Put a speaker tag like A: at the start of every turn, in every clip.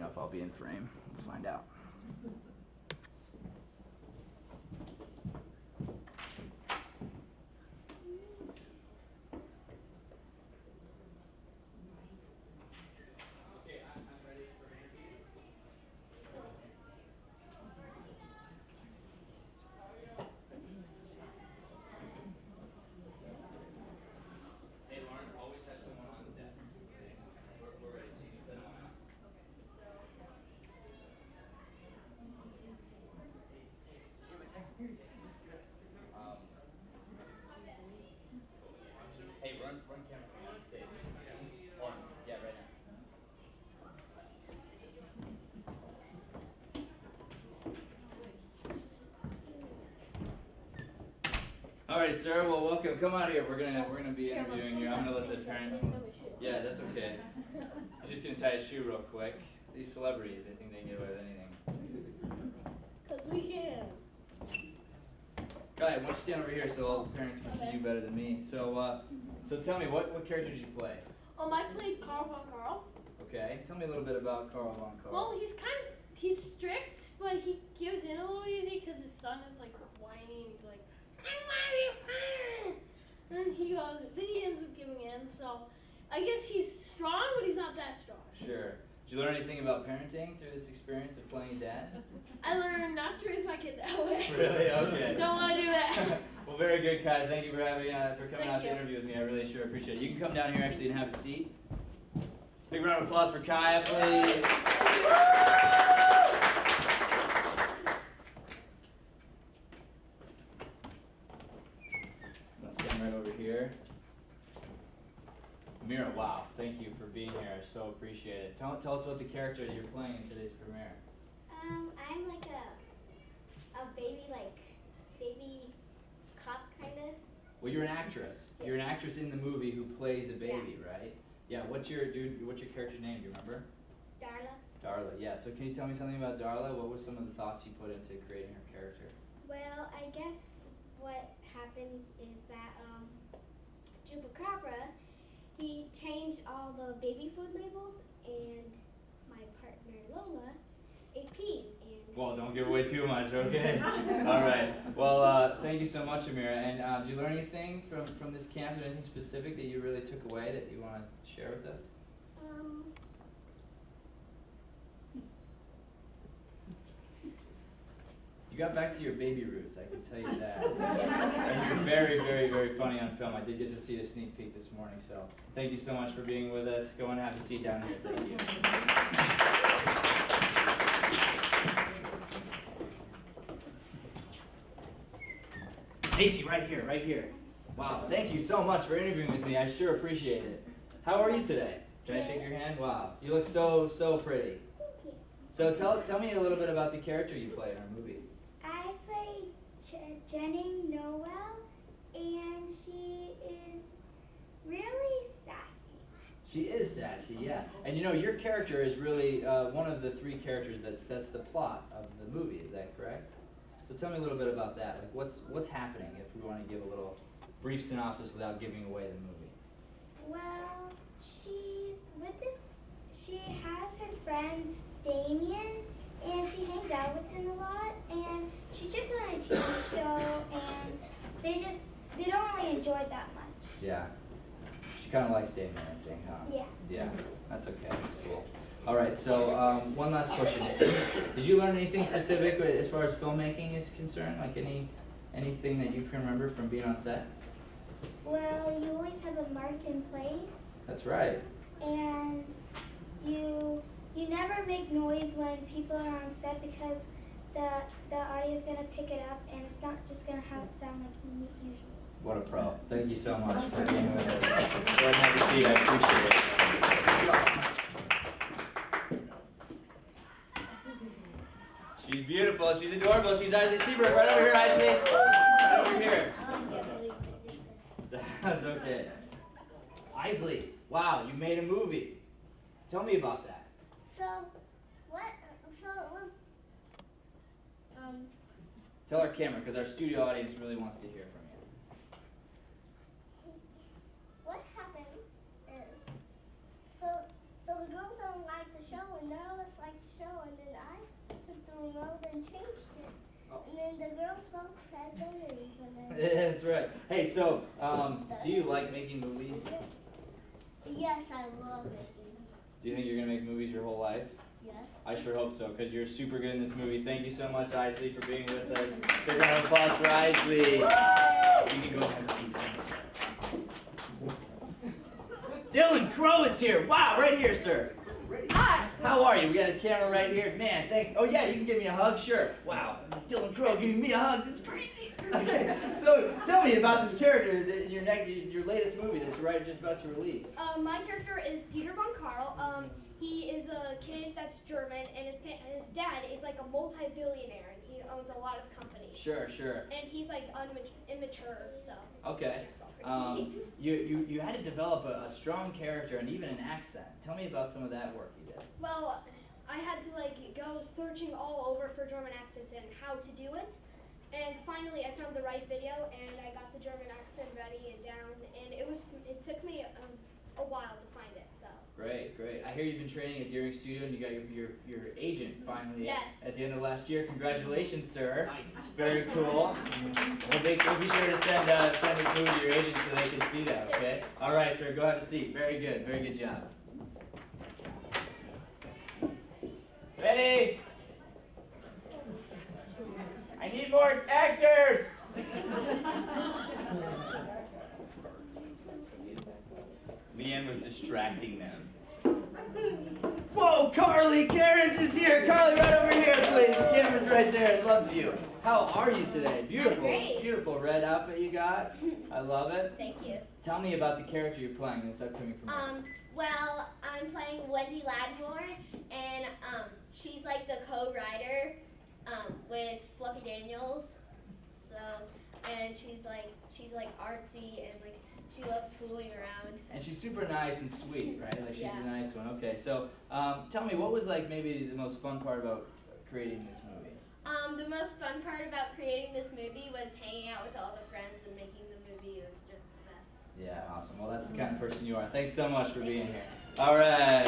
A: know if I'll be in frame. We'll find out. Hey, run camera for me on stage. Yeah, right now. Alright, sir, well welcome. Come out here. We're gonna be interviewing you. I'm gonna let the parent. Yeah, that's okay. I'm just gonna tie a shoe real quick. These celebrities, they think they can get away with anything.
B: 'Cause we can.
A: Go ahead, why don't you stand over here so all the parents can see you better than me. So tell me, what character did you play?
B: I played Carl Von Carl.
A: Okay, tell me a little bit about Carl Von Carl.
B: Well, he's strict, but he gives in a little easy because his son is like whining. He's like, I want you. And then he ends up giving in. So I guess he's strong, but he's not that strong.
A: Sure. Did you learn anything about parenting through this experience of playing dad?
B: I learned not to raise my kid that way.
A: Really? Okay.
B: Don't want to do that.
A: Well, very good, Kai. Thank you for coming out to interview with me. I really sure appreciate it. You can come down here actually and have a seat. Big round of applause for Kai, please. I'm gonna stand right over here. Mira, wow, thank you for being here. I so appreciate it. Tell us about the character that you're playing in today's premiere.
C: I'm like a baby cop kind of.
A: Well, you're an actress.
C: Yeah.
A: You're an actress in the movie who plays a baby, right? Yeah. What's your character's name? Do you remember?
C: Darla.
A: Darla. Yeah. So can you tell me something about Darla? What were some of the thoughts you put into creating her character?
C: Well, I guess what happened is that Chupacabra, he changed all the baby food labels, and my partner Lola ate peas.
A: Well, don't give away too much, okay? All right. Well, thank you so much, Amira. And did you learn anything from this camp? Is there anything specific that you really took away that you want to share with us? You got back to your baby roots, I can tell you that. And you're very, very, very funny on film. I did get to see a sneak peek this morning, so thank you so much for being with us. Go and have a seat down here. Thank you. Stacy, right here, right here. Wow, thank you so much for interviewing with me. I sure appreciate it. How are you today? Can I shake your hand? Wow, you look so pretty.
C: Thank you.
A: So tell me a little bit about the character you play in our movie.
C: I play Jenny Noel, and she is really sassy.
A: She is sassy, yeah. And you know, your character is really one of the three characters that sets the plot of the movie. Is that correct? So tell me a little bit about that. Like, what's happening? If we want to give a little brief synopsis without giving away the movie.
C: Well, she has her friend Damien, and she hangs out with him a lot, and she's just on a TV show, and they don't really enjoy it that much.
A: Yeah. She kind of likes Damien, I think, huh?
C: Yeah.
A: Yeah, that's okay. That's cool. All right, so one last question. Did you learn anything specific as far as filmmaking is concerned? Like anything that you can remember from being on set?
C: Well, you always have a mark in place,
A: That's right.
C: and you never make noise when people are on set because the audio is gonna pick it up, and it's not just gonna have it sound like usual.
A: What a pro. Thank you so much for being with us. Go ahead and have a seat. I appreciate it. She's beautiful. She's adorable. She's Isley Seabrook. Right over here, Isley. Right over here. That's okay. Isley, wow, you made a movie. Tell me about that.
C: So it was,
A: Tell our camera, because our studio audience really wants to hear from you.
C: what happened is, so the girls don't like the show, and none of us like And the girls both said their names in it.
A: That's right. Hey, so do you like making movies?
C: Yes, I love making them.
A: Do you think you're gonna make movies your whole life?
C: Yes.
A: I sure hope so, because you're super good in this movie. Thank you so much, Isley, for being with us. Big round of applause for Isley. You can go have a seat, thanks. Dylan Crow is here. Wow, right here, sir.
B: Hi.
A: How are you? We got a camera right here. Man, thanks. Oh yeah, you can give me a hug, sure. Wow, it's Dylan Crow giving me a hug. This is crazy. Okay, so tell me about this character. Is it your latest movie that's just about to release?
D: My character is Dieter von Karl. He is a kid that's German, and his dad is like a multi-billionaire, and he owns a lot of companies.
A: Sure.
D: And he's like immature, so.
A: Okay.
D: It's all crazy.
A: You had to develop a strong character and even an accent. Tell me about some of that work you did.
D: Well, I had to like go searching all over for German accents and how to do it. And finally, I found the right video, and I got the German accent ready and down. And it took me a while to find it. So.
A: Great. I hear you've been training at Deering Studio, and you got your agent finally
D: Yes.
A: at the end of last year. Congratulations, sir. Nice. Very cool. We'll be sure to send this movie to your agent so they can see that. Okay. All right, sir. Go have a seat. Very good job. Ready? I need more actors! Leanne was distracting them. Whoa, Carly Cairns is here! Carly, right over here, please. The camera's right there. It loves you. How are you today? Beautiful.
C: Great.
A: Beautiful red outfit you got. I love it.
C: Thank you.
A: Tell me about the character you're playing in this upcoming premiere.
C: Well, I'm playing Wendy Ladmore, and she's like the co-writer with Fluffy Daniels. So, and she's like artsy and like she loves fooling around.
A: And she's super nice and sweet, right? Like she's
C: Yeah.
A: a nice one. Okay, so tell me, what was like maybe the most fun part about creating this movie?
C: The most fun part about creating this movie was hanging out with all the friends and making the movie. It was just the best.
A: Yeah, awesome. Well, that's the kind of person you are. Thanks so much for being here. All right.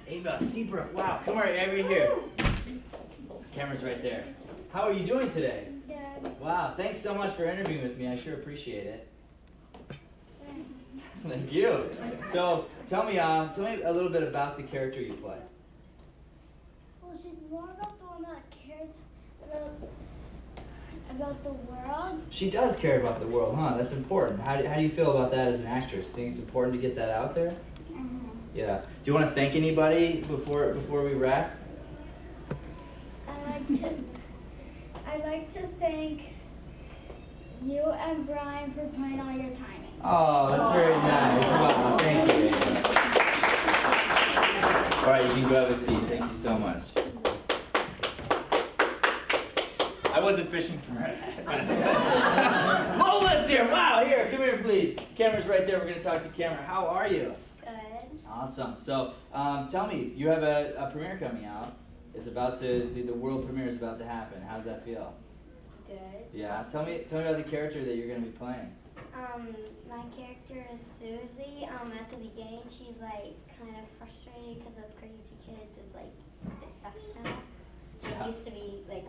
A: Ava Seabrook, wow, come right over here. Camera's right there. How are you doing today?
C: Good.
A: Wow, thanks so much for interviewing with me. I sure appreciate it. Thank you. So, tell me a little bit about the character you play.
C: Well, she's more about the one that cares about the world.
A: She does care about the world, huh? That's important. How do you feel about that as an actress? Think it's important to get that out there? Yeah. Do you want to thank anybody before we wrap?
C: I'd like to thank you and Brian for playing all your timing.
A: Oh, that's very nice. Wow, thank you. All right, you can go have a seat. Thank you so much. I wasn't fishing for it. Lola's here. Wow, here, come here, please. Camera's right there. We're going to talk to camera. How are you?
C: Good.
A: Awesome. So, tell me, you have a premiere coming out. It's about to, the world premiere is about to happen. How's that feel?
C: Good.
A: Yeah. Tell me about the character that you're going to be playing.
C: My character is Susie. At the beginning, she's like kind of frustrated because of crazy kids. It's like it sucks now.
A: Yeah.
C: It used to be like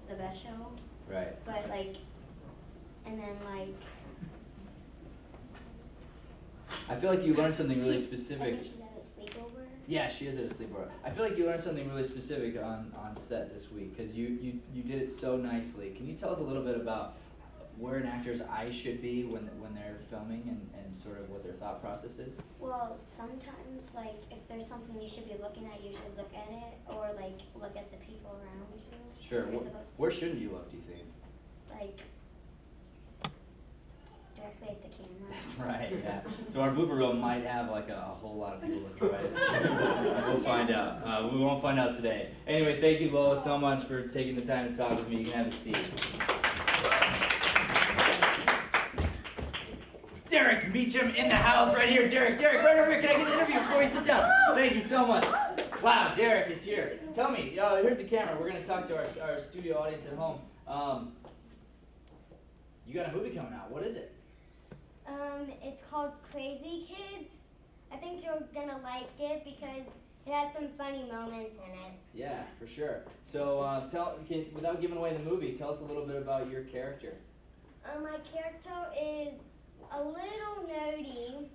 C: the best show,
A: Right.
C: but like, and then like.
A: I feel like you learned something really
C: I
A: specific.
C: think she's at a sleepover.
A: Yeah, she is at a sleepover. I feel like you learned something really specific on set this week because you did it so nicely. Can you tell us a little bit about where an actor's eyes should be when they're filming and sort of what their thought process is?
C: Well, sometimes like if there's something you should be looking at, you should look at it, or like look at the people around you.
A: Sure.
C: If you're supposed to.
A: Where shouldn't you look, do you think?
C: Like directly at the camera.
A: That's right, yeah. So our blooper reel might have like a whole lot of people looking right. We'll find out. We won't find out today. Anyway, thank you, Lola, so much for taking the time to talk with me. You can have a seat. Derek Beecham in the house right here. Derek, right over here. Can I get an interview before you sit down? Thank you so much. Wow, Derek is here. Tell me, here's the camera. We're going to talk to our studio audience at home. You got a movie coming out. What is it?
C: It's called Crazy Kids.
E: I think you're gonna like it because it has some funny moments in it.
A: Yeah, for sure. So without giving away the movie, tell us a little bit about your character.
E: My character is a little nerdy,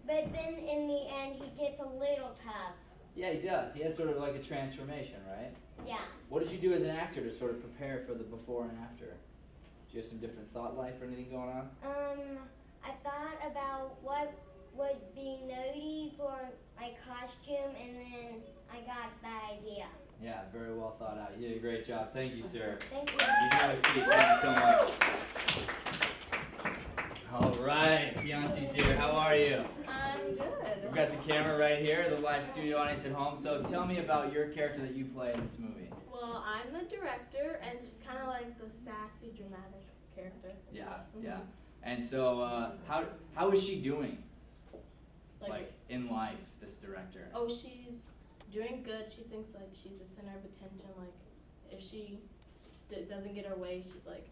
E: but then in the end he gets a little tough.
A: Yeah, he does. He has sort of like a transformation, right?
E: Yeah.
A: What did you do as an actor to sort of prepare for the before and after? Do you have some different thought life or anything going on?
E: I thought about what would be nerdy for my costume, and then I got that idea.
A: Yeah, very well thought out. You did a great job. Thank you, sir.
E: Thank you.
A: You can have a seat. Thank you so much. All right, Keonti's here. How are you?
F: I'm good.
A: We've got the camera right here, the live studio audience at home. So tell me about your character that you play in this movie.
F: Well, I'm the director, and she's kind of like the sassy, dramatic character.
A: Yeah, yeah. And so, how is she doing? Like in life, this director.
F: Oh, she's doing good. She thinks like she's the center of attention. Like if she doesn't get her way, she's like,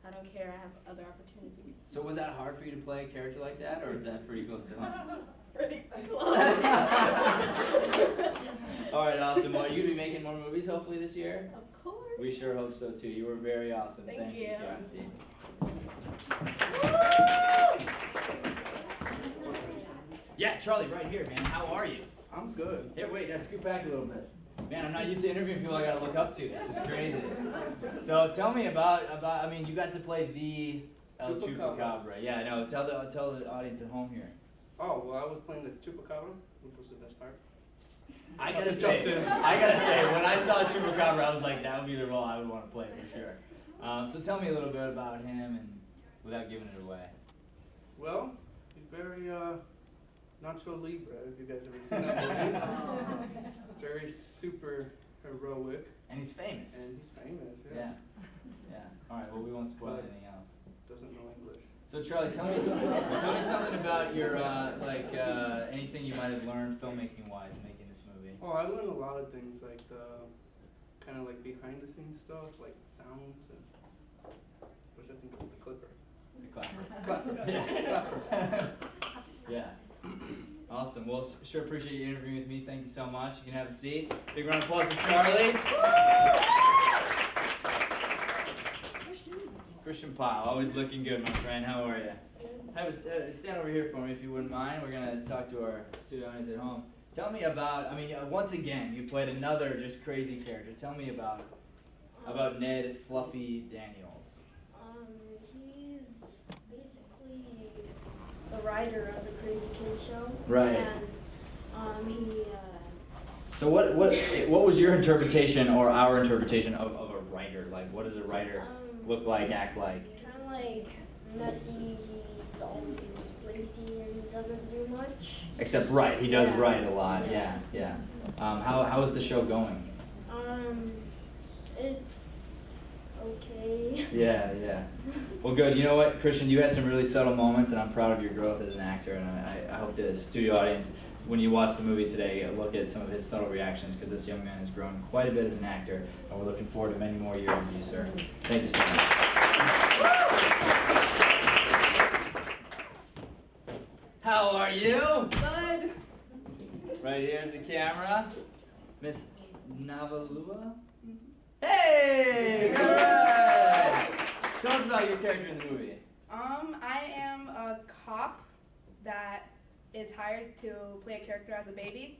F: I don't care. I have other opportunities.
A: So was that hard for you to play a character like that, or is that pretty close to home?
F: Pretty close.
A: All right, awesome. Well, are you gonna be making more movies hopefully this year?
F: Of course.
A: We sure hope so too. You were very awesome.
F: Thank
A: you,
F: you.
A: Keonti. Yeah, Charlie, right here, man. How are you?
G: I'm good.
A: Here, wait, gotta scoot back a little bit. Man, I'm not used to interviewing people I gotta look up to. This is crazy. So tell me about I mean, you got to play the El Chupacabra. Yeah, I know. Tell the audience at home here.
G: Oh, well, I was playing the Chupacabra, which was the best part.
A: I gotta
G: Justin.
A: say, when I saw Chupacabra, I was like, that would be the role I would want to play for sure. So tell me a little bit about him, and without giving it away.
G: Well, he's very, Nacho Libre, if you guys ever seen that movie. Very super heroic.
A: And he's famous.
G: And he's famous,
A: Yeah.
G: yeah.
A: Yeah. All right. Well, we won't spoil anything else.
G: Doesn't know English.
A: So Charlie, tell me something about your anything you might have learned filmmaking wise making this movie.
G: Oh, I learned a lot of things, like the kind of like behind the scenes stuff, like sounds and which I think was the clipper.
A: The clapper.
G: Clapper.
A: Yeah.
G: Clapper.
A: Yeah. Awesome. Well, sure appreciate you interviewing with me. Thank you so much. You can have a seat. Big round of applause for Charlie. Christian Pyle, always looking good, my friend. How are you? Have a stand over here for me if you wouldn't mind. We're gonna talk to our studio audience at home. Tell me about. I mean, once again, you played another just crazy character. Tell me about Ned Fluffy Daniels.
B: He's basically the writer of the Crazy Kid Show.
A: Right.
B: And he.
A: So what was your interpretation or our interpretation of a writer? Like, what does a writer look like, act like?
B: Kind of like messy. He's always lazy and doesn't do much.
A: Except write. He does write a lot. Yeah, yeah. How is the show going?
B: It's okay.
A: Yeah, yeah. Well, good. You know what, Christian, you had some really subtle moments, and I'm proud of your growth as an actor, and I hope the studio audience, when you watch the movie today, look at some of his subtle reactions, because this young man has grown quite a bit as an actor, and we're looking forward to many more years of you, sir. Thank you so much. How are you?
F: Good.
A: Right here's the camera. Miss Navalua? Hey! Good! Tell us about your character in the movie.
H: I am a cop that is hired to play a character as a baby,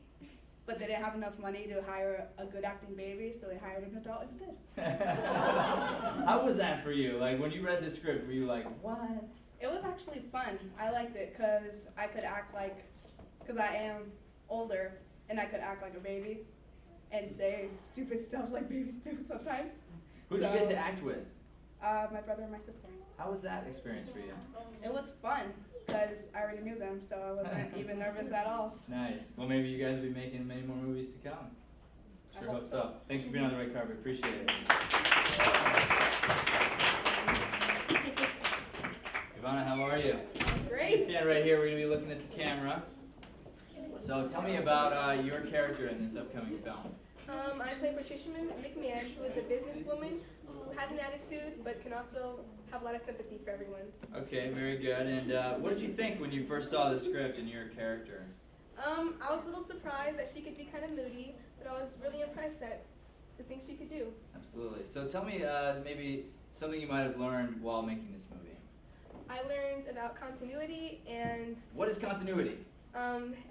H: but they didn't have enough money to hire a good acting baby, so they hired an adult instead.
A: How was that for you? Like, when you read the script, were you like, what?
H: It was actually fun. I liked it because I could act like, because I am older, and I could act like a baby and say stupid stuff like babies do sometimes.
A: Who did you get to act with?
H: My brother and my sister.
A: How was that experience for you?
H: It was fun because I already knew them, so I wasn't even nervous at all.
A: Nice. Well, maybe you guys will be making many more movies to come. Sure hope so. Thanks for being on the red carpet. Appreciate it. Ivana, how are you?
F: Great.
A: Stand right here. We're going to be looking at the camera. So tell me about your character in this upcoming film.
I: I play Patricia McMahon, who is a businesswoman who has an attitude but can also
H: have a lot of sympathy for everyone.
A: Okay, very good. And what did you think when you first saw the script and your character?
H: I was a little surprised that she could be kind of moody, but I was really impressed at the things she could do.
A: Absolutely. So tell me maybe something you might have learned while making this movie.
H: I learned about continuity and
A: What is continuity?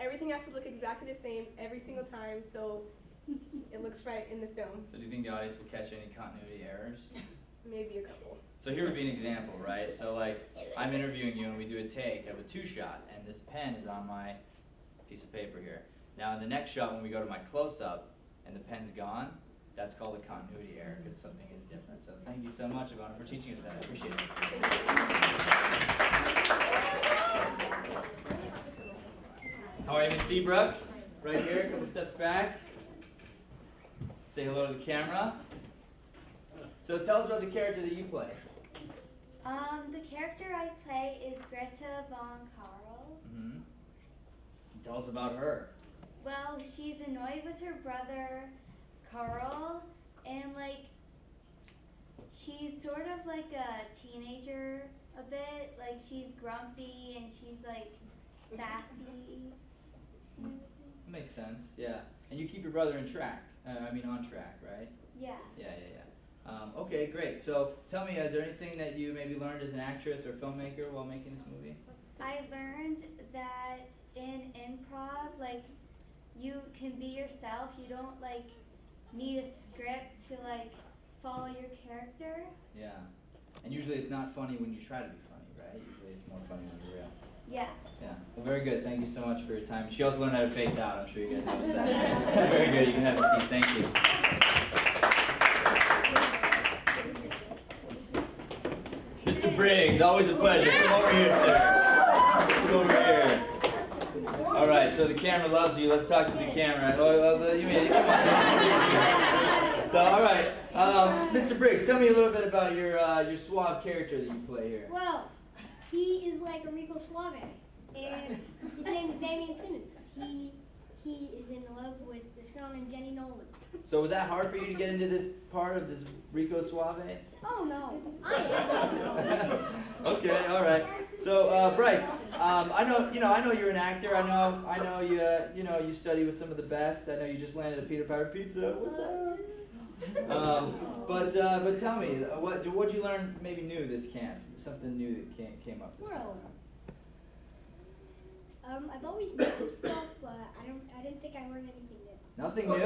H: everything has to look exactly the same every single time, so it looks right in the film.
A: So do you think the audience will catch any continuity errors?
H: Maybe a couple.
A: So here would be an example, right? So like, I'm interviewing you and we do a take of a 2-shot, and this pen is on my piece of paper here. Now in the next shot, when we go to my close-up and the pen's gone, that's called a continuity error because something is different. So thank you so much, Ivana, for teaching us that. I appreciate it. How are you, Miss Seabrook? Right here, a couple steps back. Say hello to the camera. So tell us about the character that you play.
I: The character I play is Greta von Karl.
A: Mm-hmm. Tell us about her.
I: Well, she's annoyed with her brother, Carl, and like, she's sort of like a teenager a bit. Like, she's grumpy and she's like sassy.
A: Makes sense, yeah. And you keep your brother on track, right?
I: Yeah.
A: Yeah. Okay, great. So tell me, is there anything that you maybe learned as an actress or filmmaker while making this movie?
I: I learned that in improv, like, you can be yourself. You don't like need a script to like follow your character.
A: Yeah. And usually it's not funny when you try to be funny, right? Usually it's more funny when you're real.
I: Yeah.
A: Yeah. Well, very good. Thank you so much for your time. She also learned how to face out. I'm sure you guys noticed that. Very good. You can have a seat. Thank you. Mr. Briggs, always a pleasure. Come over here, sir. Come over here. All right, so the camera loves you. Let's talk to the camera. You made it. Come on. So, all right, Mr. Briggs, tell me a little bit about your suave character that you play here.
D: Well, he is like a Rico Suave, and his name is Damian Simmons. He is in love with this girl named Jenny Nolan.
A: So was that hard for you to get into this part of this Rico Suave?
D: Oh no, I am.
A: Okay, all right. So Bryce, I know you're an actor. I know you study with some of the best. I know you just landed a peanut butter pizza. What's up? But tell me, what'd you learn maybe new this camp? Something new that came up this time.
D: I've always known some stuff, but I didn't think I learned anything new.
A: Nothing new?
D: I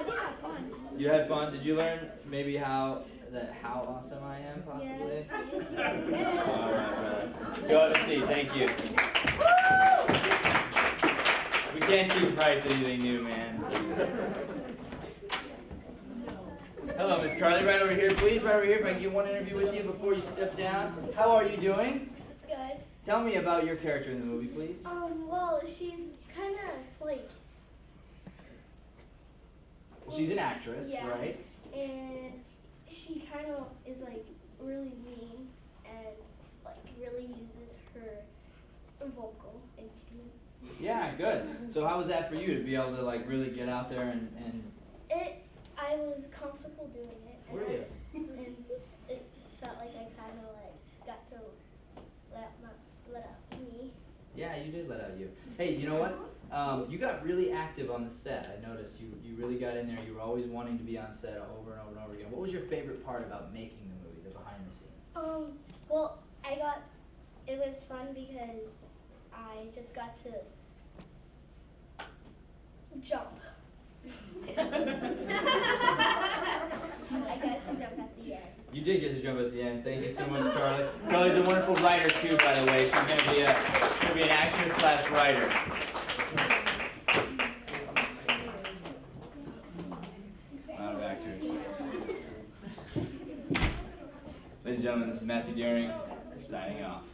D: did have fun.
A: You had fun. Did you learn maybe how awesome I am, possibly?
D: Yes, you did.
A: All right, brother. Go have a seat. Thank you. We can't teach Bryce anything new, man. Hello, Miss Carly. Right over here, please. Right over here. If I can get one interview with you before you step down. How are you doing?
C: Good.
A: Tell me about your character in the movie, please.
C: Well, she's kind of like.
A: She's an actress,
C: Yeah.
A: right?
C: And she kind of is like really mean and like really uses her vocal instruments.
A: Yeah, good. So how was that for you to be able to like really get out there and
C: I was comfortable doing it. And
A: Were you?
C: And it felt like I kind of like got to let out me.
A: Yeah, you did let out you. Hey, you know what? You got really active on the set. I noticed you really got in there. You were always wanting to be on set over and over and over again. What was your favorite part about making the movie, the behind the scenes?
C: Well, it was fun because I just got to jump. I got to jump at the end.
A: You did get to jump at the end. Thank you so much, Carly. Carly's a wonderful writer too, by the way. She's gonna be an actress / writer. Out of actors. Ladies and gentlemen, this is Matthew Deering signing off.